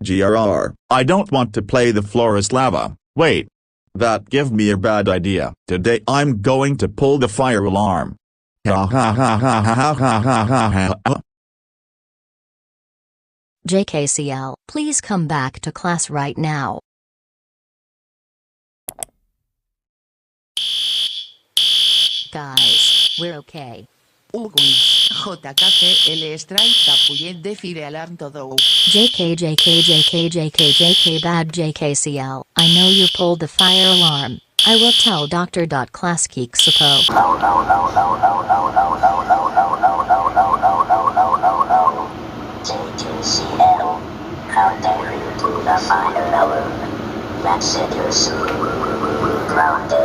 GRR, I don't want to play the floor is lava. Wait. That give me a bad idea. Today I'm going to pull the fire alarm. Ha ha ha ha ha ha ha ha ha. JKCL, please come back to class right now. Guys, we're okay. Uguis, JKCL strike tapuyet de fire alarm todo. JK bad JKCL, I know you pulled the fire alarm. I will tell Dr. Class Geek Suppo. JKCL, how dare you pull the fire alarm? That's it, you're so grounded.